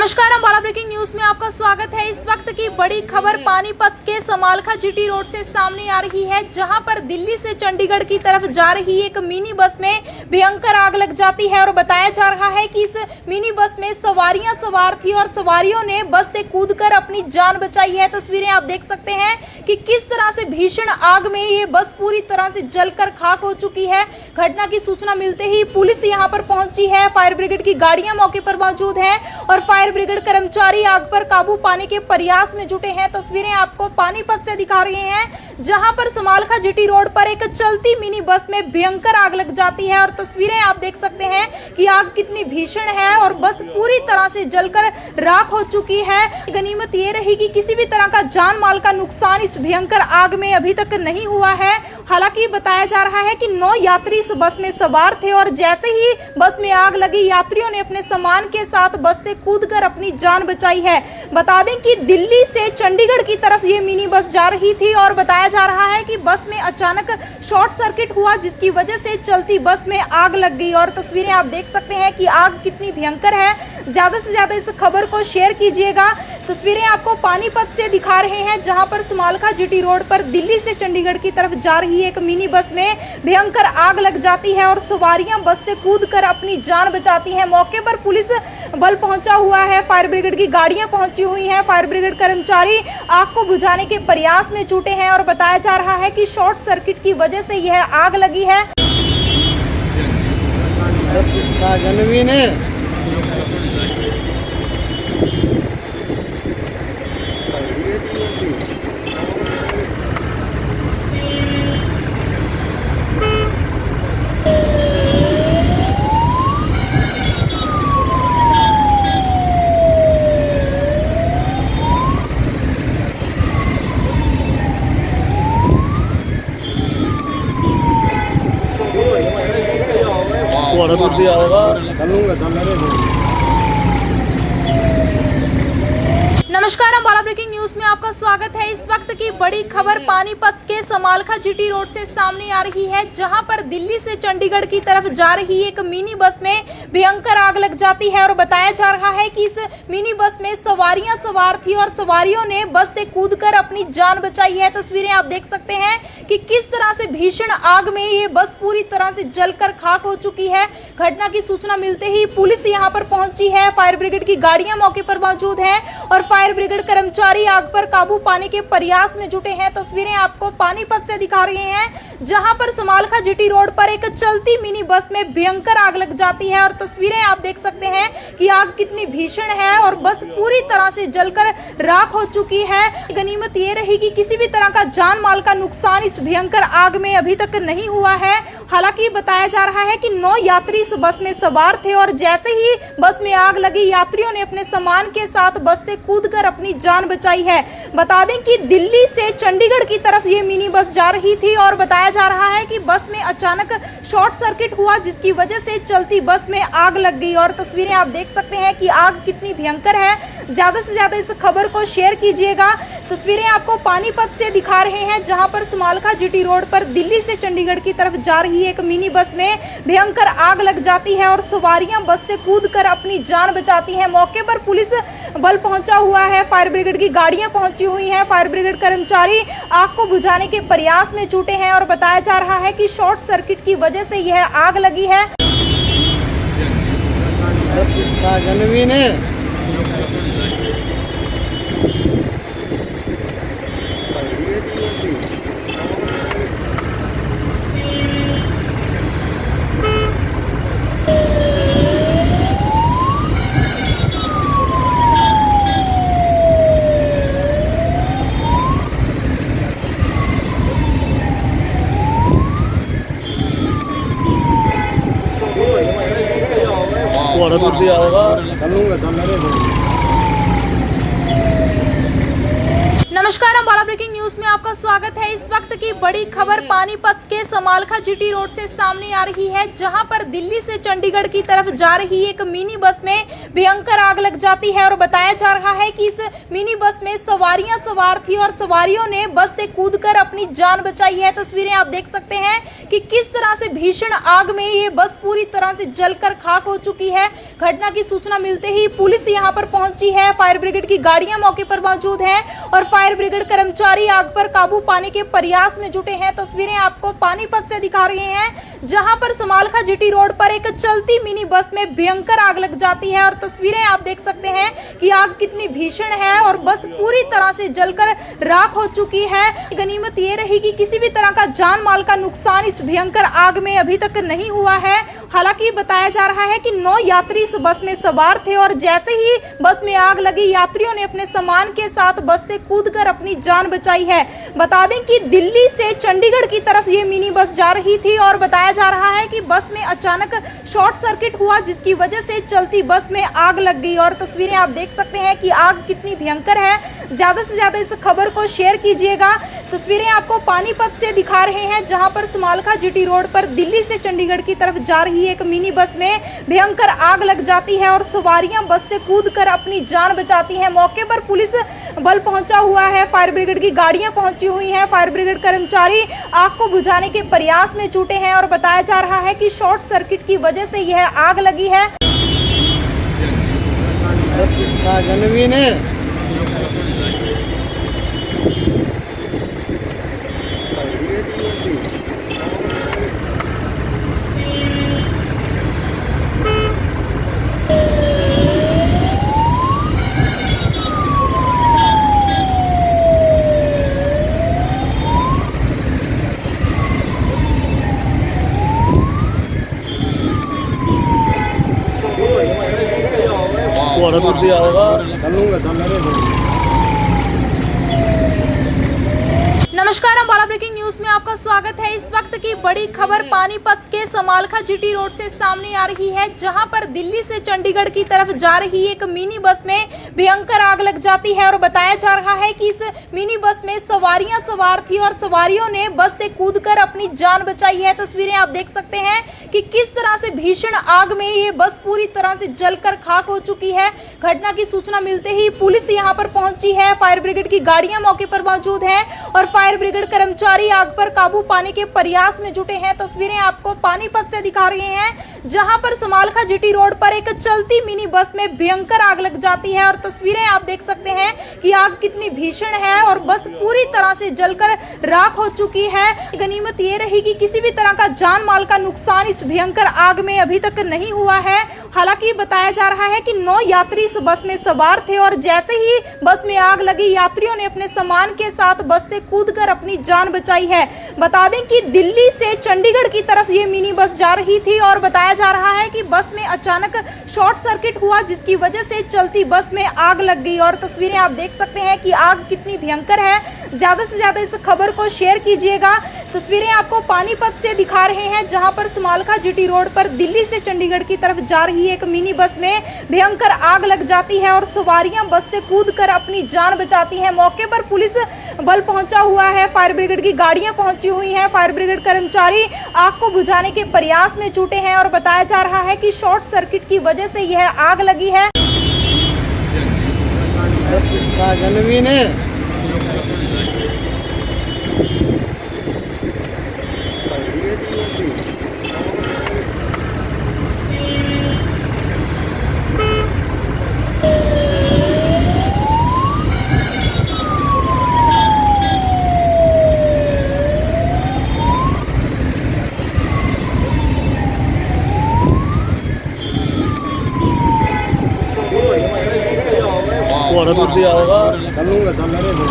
नमस्कार, हम बाला ब्रेकिंग न्यूज में आपका स्वागत है। इस वक्त की बड़ी खबर पानीपत के समालखा जीटी रोड से सामने आ रही है, जहां पर दिल्ली से चंडीगढ़ की तरफ जा रही एक मिनी बस में भयंकर आग लग जाती है और बताया जा रहा है कि इस मिनी बस में सवारियां सवार थी और सवारियों ने बस से कूदकर अपनी जान बचाई है। तस्वीरें आप देख सकते हैं कि किस तरह से भीषण आग में ये बस पूरी तरह से जलकर खाक हो चुकी है। घटना की सूचना मिलते ही पुलिस यहां पर पहुंची है, फायर ब्रिगेड की गाड़ियां मौके पर मौजूद है और फायर ब्रिगेड कर्मचारी आग पर काबू पाने के प्रयास में जुटे हैं। तस्वीरें आपको पानीपत से दिखा रहे हैं, जहां पर समालखा जीटी रोड पर एक चलती मिनी बस में भयंकर आग लग जाती है और तस्वीरें आप देख सकते हैं कि आग कितनी भीषण है और बस पूरी तरह से जलकर राख हो चुकी है। गनीमत ये रही कि किसी भी तरह का जान माल का नुकसान इस भयंकर आग में अभी तक नहीं हुआ है। हालांकि बताया जा रहा है कि 9 यात्री इस बस में सवार थे और जैसे ही बस में आग लगी, यात्रियों ने अपने सामान के साथ बस से कूदकर अपनी जान बचाई है। बता दें कि दिल्ली से चंडीगढ़ की तरफ ये मिनी बस जा रही थी और बताया जा रहा है कि बस में अचानक शॉर्ट सर्किट हुआ, जिसकी वजह से चलती बस में आग लग गई और तस्वीरें आप देख सकते हैं कि आग कितनी भयंकर है। ज्यादा से ज्यादा इस खबर को शेयर कीजिएगा। तस्वीरें आपको पानीपत से दिखा रहे हैं, जहां पर समालखा जीटी रोड पर दिल्ली से चंडीगढ़ की तरफ जा रही एक मिनी बस में भयंकर आग लग जाती है और सवारियां बस से कूदकर अपनी जान बचाती हैं। मौके पर पुलिस बल पहुंचा हुआ है, फायर ब्रिगेड की गाड़ियां पहुंची हुई हैं, फायर ब्रिगेड कर्मचारी आग को बुझाने के प्रयास में जुटे हैं और बताया जा रहा है कि शॉर्ट सर्किट की वजह से यह आग लगी है। जनवीन है। दूध दिया होगा। चलूंगा चल रहे। नमस्कार, हम बाला ब्रेकिंग न्यूज में आपका स्वागत है। इस वक्त की बड़ी खबर पानीपत के समालखा जीटी रोड से सामने आ रही है, जहां पर दिल्ली से चंडीगढ़ की तरफ जा रही एक मिनी बस में भयंकर आग लग जाती है और बताया जा रहा है कि इस मिनी बस में सवारियां सवार थी और सवारियों ने बस से कूदकर अपनी जान बचाई है। तस्वीरें आप देख सकते हैं कि किस तरह से भीषण आग में ये बस पूरी तरह से जलकर खाक हो चुकी है। घटना की सूचना मिलते ही पुलिस यहां पर पहुंची है, फायर ब्रिगेड की गाड़ियां मौके पर मौजूद है और फायर ब्रिगेड कर्मचारी आग पर काबू पाने के प्रयास में जुटे हैं। तस्वीरें आपको पानीपत से दिखा रहे हैं, जहां पर समालखा जीटी रोड पर एक चलती मिनी बस में भयंकर आग लग जाती है और तस्वीरें आप देख सकते हैं कि आग कितनी भीषण है और बस पूरी तरह से जलकर राख हो चुकी है। गनीमत ये रही कि किसी भी तरह का जान माल का नुकसान इस भयंकर आग में अभी तक नहीं हुआ है। हालांकि बताया जा रहा है कि 9 यात्री इस बस में सवार थे और जैसे ही बस में आग लगी, यात्रियों ने अपने सामान के साथ बस से कूदकर अपनी जान बचाई है। बता दें कि दिल्ली से चंडीगढ़ की तरफ ये मिनी बस जा रही थी और बताया जा रहा है कि बस में अचानक शॉर्ट सर्किट हुआ, जिसकी वजह से चलती बस में आग लग गई और तस्वीरें आप देख सकते हैं कि आग कितनी भयंकर है। ज्यादा से ज्यादा इस खबर को शेयर कीजिएगा। तस्वीरें आपको पानीपत से दिखा रहे हैं, जहां पर समालखा जीटी रोड पर दिल्ली से चंडीगढ़ की तरफ जा रही एक मिनी बस में भयंकर आग लग जाती है और सवारियां बस से कूदकर अपनी जान बचाती हैं। मौके पर पुलिस बल पहुंचा हुआ है, फायर ब्रिगेड की गाड़ियां पहुंची हुई हैं, फायर ब्रिगेड कर्मचारी आग को बुझाने के प्रयास में जुटे हैं और बताया जा रहा है कि शॉर्ट सर्किट की वजह से यह आग लगी है। जनवीन है। दूध दिया होगा। चलूंगा चल रहे। नमस्कार, अम्बाला ब्रेकिंग न्यूज में आपका स्वागत है। इस वक्त की बड़ी खबर पानीपत के समालखा जीटी रोड से सामने आ रही है, जहां पर दिल्ली से चंडीगढ़ की तरफ जा रही एक मिनी बस में भयंकर आग लग जाती है और बताया जा रहा है कि इस मिनी बस में सवारियां सवार थी और सवारियों ने बस से कूदकर अपनी जान बचाई है। तस्वीरें आप देख सकते हैं कि किस तरह से भीषण आग में ये बस पूरी तरह से जलकर खाक हो चुकी है। घटना की सूचना मिलते ही पुलिस यहां पर पहुंची है, फायर ब्रिगेड की गाड़ियां मौके पर मौजूद है और फायर ब्रिगेड कर्मचारी आग पर काबू पाने के प्रयास में जुटे हैं। तस्वीरें आपको पानीपत से दिखा रहे हैं, जहां पर समालखा जीटी रोड पर एक चलती मिनी बस में भयंकर आग लग जाती है और तस्वीरें आप देख सकते हैं कि आग कितनी भीषण है और बस पूरी तरह से जलकर राख हो चुकी है। गनीमत ये रही कि किसी भी तरह का जान माल का नुकसान इस भयंकर आग में अभी तक नहीं हुआ है। हालांकि बताया जा रहा है कि 9 यात्री इस बस में सवार थे और जैसे ही बस में आग लगी, यात्रियों ने अपने सामान के साथ बस से कूदकर अपनी जान बचाई है। बता दें कि दिल्ली से चंडीगढ़ की तरफ ये मिनी बस जा रही थी और बताया जा रहा है कि बस में अचानक शॉर्ट सर्किट हुआ, जिसकी वजह से चलती बस में आग लग गई और तस्वीरें आप देख सकते हैं कि आग कितनी भयंकर है। ज्यादा से ज्यादा इस खबर को शेयर कीजिएगा। तस्वीरें आपको पानीपत से दिखा रहे हैं, जहां पर समालखा जीटी रोड पर दिल्ली से चंडीगढ़ की तरफ जा रही एक मिनी बस में भयंकर आग लग जाती है और सवारियां बस से कूदकर अपनी जान बचाती हैं। मौके पर पुलिस बल पहुंचा हुआ है, फायर ब्रिगेड की गाड़ियां पहुंची हुई हैं, फायर ब्रिगेड कर्मचारी आग को बुझाने के प्रयास में जुटे हैं और बताया जा रहा है कि शॉर्ट सर्किट की वजह से यह आग लगी है। जनवी ने थोड़ा दूर दिया होगा। चलूंगा चल रहे। नमस्कार, अम्बाला ब्रेकिंग न्यूज में आपका स्वागत है। इस वक्त की बड़ी खबर पानीपत के समालखा जीटी रोड से सामने आ रही है, जहां पर दिल्ली से चंडीगढ़ की तरफ जा रही एक मिनी बस में भयंकर आग लग जाती है और बताया जा रहा है कि इस मिनी बस में सवारियां सवार थी और सवारियों ने बस से कूदकर अपनी जान बचाई है। तस्वीरें आप देख सकते हैं कि किस तरह से भीषण आग में ये बस पूरी तरह से जलकर खाक हो चुकी है। घटना की सूचना मिलते ही पुलिस यहां पर पहुंची है, फायर ब्रिगेड की गाड़ियां मौके पर मौजूद है और फायर ब्रिगेड कर्मचारी आग पर काबू पाने के प्रयास में जुटे हैं। तस्वीरें आपको पानीपत से दिखा रहे हैं, जहां पर समालखा जीटी रोड पर एक चलती मिनी बस में भयंकर आग लग जाती है और तस्वीरें आप देख सकते हैं कि आग कितनी भीषण है और बस पूरी तरह से जलकर राख हो चुकी है। गनीमत ये रही कि किसी भी तरह का जान माल का नुकसान इस भयंकर आग में अभी तक नहीं हुआ है। हालांकि बताया जा रहा है कि 9 यात्री इस बस में सवार थे और जैसे ही बस में आग लगी, यात्रियों ने अपने सामान के साथ बस से कूदकर अपनी जान बचाई है। बता दें कि दिल्ली से चंडीगढ़ की तरफ ये मिनी बस जा रही थी और बताया जा रहा है कि बस में अचानक शॉर्ट सर्किट हुआ, जिसकी वजह से चलती बस में आग लग गई और तस्वीरें आप देख सकते हैं कि आग कितनी भयंकर है। ज्यादा से ज्यादा इस खबर को शेयर कीजिएगा। तस्वीरें आपको पानीपत से दिखा रहे हैं, जहां पर समालखा जीटी रोड पर दिल्ली से चंडीगढ़ की तरफ जा रही एक मिनी बस में भयंकर आग लग जाती है और सवारियां बस से कूदकर अपनी जान बचाती हैं। मौके पर पुलिस बल पहुंचा हुआ है, फायर ब्रिगेड की गाड़ियां पहुंची हुई हैं, फायर ब्रिगेड कर्मचारी आग को बुझाने के प्रयास में जुटे हैं और बताया जा रहा है कि शॉर्ट सर्किट की वजह से यह आग लगी है। जनवी ने थोड़ा दूर दिया होगा। चलूंगा चल रहे।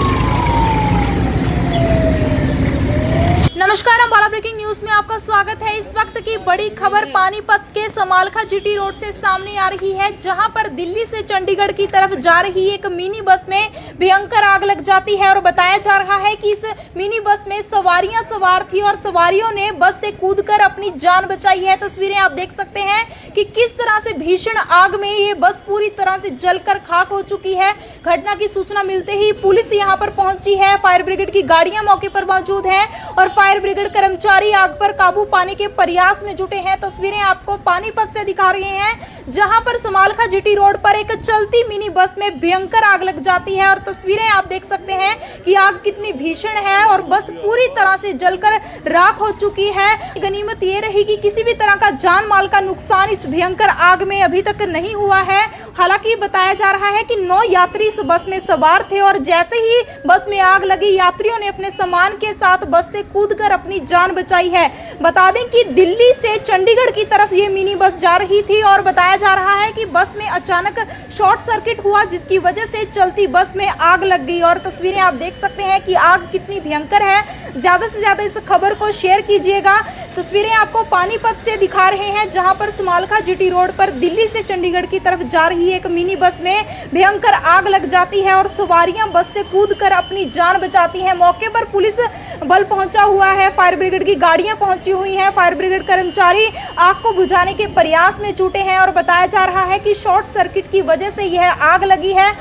नमस्कार, अम्बाला ब्रेकिंग न्यूज में में आपका स्वागत है। इस वक्त की बड़ी खबर पानीपत के समालखा जीटी रोड से सामने आ रही है, जहां पर दिल्ली से चंडीगढ़ की तरफ जा रही एक मिनी बस में भयंकर आग लग जाती है और बताया जा रहा है कि इस मिनी बस में सवारियां सवार थी और सवारियों ने बस से कूदकर अपनी जान बचाई है। तस्वीरें आप देख सकते हैं कि किस तरह से भीषण आग में ये बस पूरी तरह से जलकर खाक हो चुकी है। घटना की सूचना मिलते ही पुलिस यहां पर पहुंची है, फायर ब्रिगेड की गाड़ियां मौके पर मौजूद हैं और फायर ब्रिगेड कर्मचारी आग पर काबू पाने के प्रयास में जुटे हैं। तस्वीरें आपको पानीपत से दिखा रहे हैं, जहां पर समालखा जीटी रोड पर एक चलती मिनी बस में भयंकर आग लग जाती है और तस्वीरें आप देख सकते हैं कि आग कितनी भीषण है और बस पूरी तरह से जलकर राख हो चुकी है। गनीमत ये रही कि किसी भी तरह का जान माल का नुकसान इस भयंकर आग में अभी तक नहीं हुआ है। हालांकि बताया जा रहा है कि 9 यात्री इस बस में सवार थे और जैसे ही बस में आग लगी, यात्रियों ने अपने सामान के साथ बस से कूदकर अपनी जान बचाई है। बता दें कि दिल्ली से चंडीगढ़ की तरफ ये मिनी बस जा रही थी और बताया जा रहा है कि बस में अचानक शॉर्ट सर्किट हुआ, जिसकी वजह से चलती बस में आग लग गई और तस्वीरें आप देख सकते हैं कि आग कितनी भयंकर है। ज्यादा से ज्यादा इस खबर को शेयर कीजिएगा। तस्वीरें आपको पानीपत से दिखा रहे हैं, जहां पर समालखा जीटी रोड पर दिल्ली से चंडीगढ़ की तरफ जा रही एक मिनी बस में भयंकर आग लग जाती है और सवारियां बस से कूदकर अपनी जान बचाती हैं। मौके पर पुलिस बल पहुंचा हुआ है, फायर ब्रिगेड की गाड़ियां पहुंची हुई हैं, फायर ब्रिगेड कर्मचारी आग को बुझाने के प्रयास में जुटे हैं और बताया जा रहा है कि शॉर्ट सर्किट की वजह से यह आग लगी है।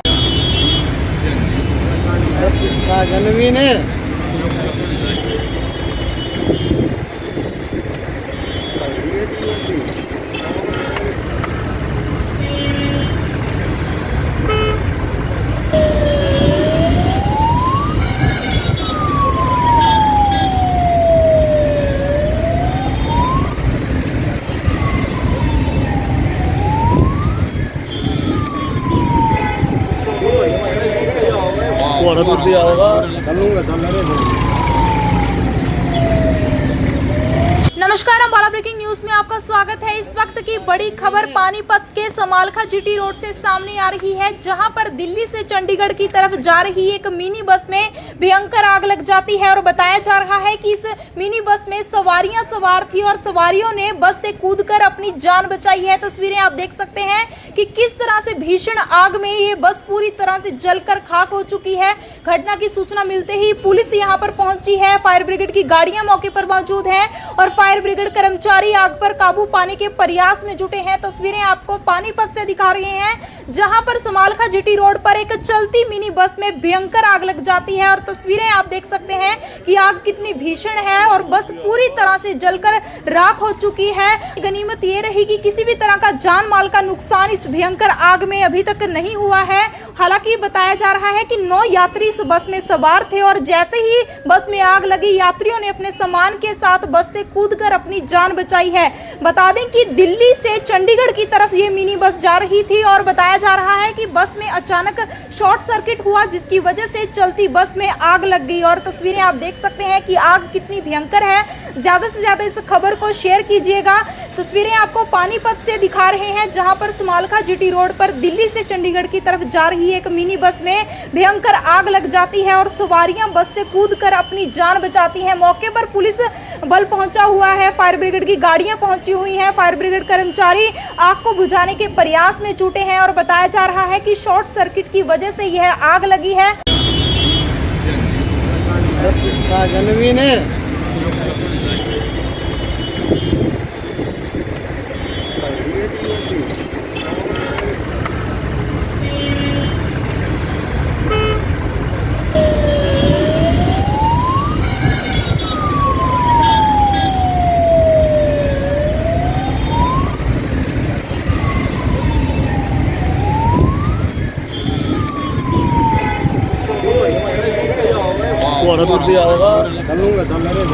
जनवीन है। दूध दिया होगा। चलूंगा चल रहे। नमस्कार, हम बाला ब्रेकिंग न्यूज में आपका स्वागत है। इस वक्त की बड़ी खबर पानीपत के समालखा जीटी रोड से सामने आ रही है, जहां पर दिल्ली से चंडीगढ़ की तरफ जा रही एक मिनी बस में भयंकर आग लग जाती है और बताया जा रहा है कि इस मिनी बस में सवारियां सवार थी और सवारियों ने बस से कूदकर अपनी जान बचाई है। तस्वीरें आप देख सकते हैं कि किस तरह से भीषण आग में ये बस पूरी तरह से जलकर खाक हो चुकी है। घटना की सूचना मिलते ही पुलिस यहां पर पहुंची है, फायर ब्रिगेड की गाड़ियां मौके पर मौजूद हैं और फायर ब्रिगेड कर्मचारी आग पर काबू पाने के प्रयास में जुटे हैं। तस्वीरें आपको पानीपत से दिखा रहे हैं, जहां पर समालखा जीटी रोड पर एक चलती मिनी बस में भयंकर आग लग जाती है और तस्वीरें आप देख सकते हैं कि आग कितनी भीषण है और बस पूरी तरह से जलकर राख हो चुकी है। गनीमत ये रही कि किसी भी तरह का जान माल का नुकसान इस भयंकर आग में अभी तक नहीं हुआ है। हालांकि बताया जा रहा है कि 9 यात्री इस बस में सवार थे और जैसे ही बस में आग लगी, यात्रियों ने अपने सामान के साथ बस से कूदकर अपनी जान बचाई है। बता दें कि दिल्ली से चंडीगढ़ की तरफ ये मिनी बस जा रही थी और बताया जा रहा है कि बस में अचानक शॉर्ट सर्किट हुआ, जिसकी वजह से चलती बस में आग लग गई और तस्वीरें आप देख सकते हैं कि आग कितनी भयंकर है। ज्यादा से ज्यादा इस खबर को शेयर कीजिएगा। तस्वीरें आपको पानीपत से दिखा रहे हैं, जहां पर समालखा जीटी रोड पर दिल्ली से चंडीगढ़ की तरफ जा रही एक मिनी बस में भयंकर आग लग जाती है और सवारियां बस से कूदकर अपनी जान बचाती हैं। मौके पर पुलिस बल पहुंचा हुआ है, फायर ब्रिगेड की गाड़ियां पहुंची हुई हैं, फायर ब्रिगेड कर्मचारी आग को बुझाने के प्रयास में जुटे हैं और बताया जा रहा है कि शॉर्ट सर्किट की वजह से यह आग लगी है। जनवीन है। दूध दिया होगा। चलूंगा चल रहे।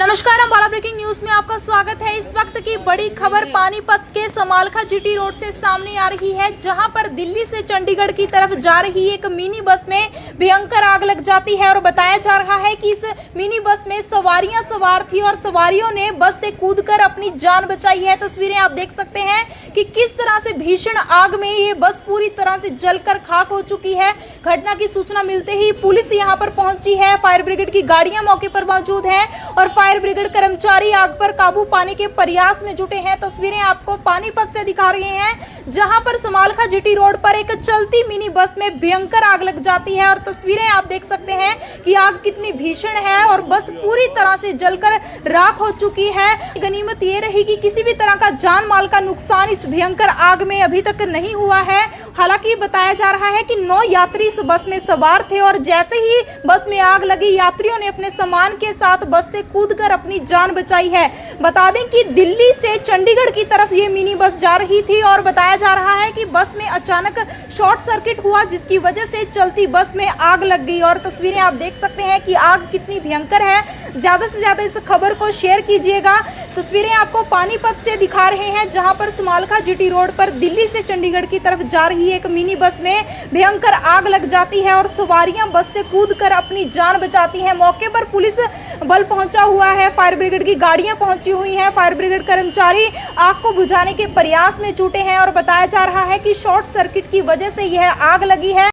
नमस्कार, हम बाला ब्रेकिंग न्यूज में आपका स्वागत है। इस वक्त की बड़ी खबर पानीपत के समालखा जीटी रोड से सामने आ रही है, जहां पर दिल्ली से चंडीगढ़ की तरफ जा रही एक मिनी बस में भयंकर आग लग जाती है और बताया जा रहा है कि इस मिनी बस में सवारियां सवार थी और सवारियों ने बस से कूदकर अपनी जान बचाई है। तस्वीरें आप देख सकते हैं कि किस तरह से भीषण आग में ये बस पूरी तरह से जलकर खाक हो चुकी है। घटना की सूचना मिलते ही पुलिस यहां पर पहुंची है, फायर ब्रिगेड की गाड़ियां मौके पर मौजूद है और फायर ब्रिगेड कर्मचारी आग पर काबू पाने के प्रयास में जुटे हैं। तस्वीरें आपको पानीपत से दिखा रहे हैं, जहां पर समालखा जीटी रोड पर एक चलती मिनी बस में भयंकर आग लग जाती है और तस्वीरें आप देख सकते हैं कि आग कितनी भीषण है और बस पूरी तरह से जलकर राख हो चुकी है। गनीमत ये रही कि किसी भी तरह का जान माल का नुकसान इस भयंकर आग में अभी तक नहीं हुआ है। हालांकि बताया जा रहा है कि 9 यात्री इस बस में सवार थे और जैसे ही बस में आग लगी, यात्रियों ने अपने सामान के साथ बस से कूदकर अपनी जान बचाई है। बता दें कि दिल्ली से चंडीगढ़ की तरफ ये मिनी बस जा रही थी और बताया जा रहा है कि बस में अचानक शॉर्ट सर्किट हुआ, जिसकी वजह से चलती बस में आग लग गई और तस्वीरें आप देख सकते हैं कि आग कितनी भयंकर है। ज्यादा से ज्यादा इस खबर को शेयर कीजिएगा। तस्वीरें आपको पानीपत से दिखा रहे हैं, जहां पर समालखा जीटी रोड पर दिल्ली से चंडीगढ़ की तरफ जा रही एक मिनी बस में भयंकर आग लग जाती है और सवारियां बस से कूदकर अपनी जान बचाती हैं। मौके पर पुलिस बल पहुंचा हुआ है, फायर ब्रिगेड की गाड़ियां पहुंची हुई हैं, फायर ब्रिगेड कर्मचारी आग को बुझाने के प्रयास में जुटे हैं और बताया जा रहा है कि शॉर्ट सर्किट की वजह से यह आग लगी है।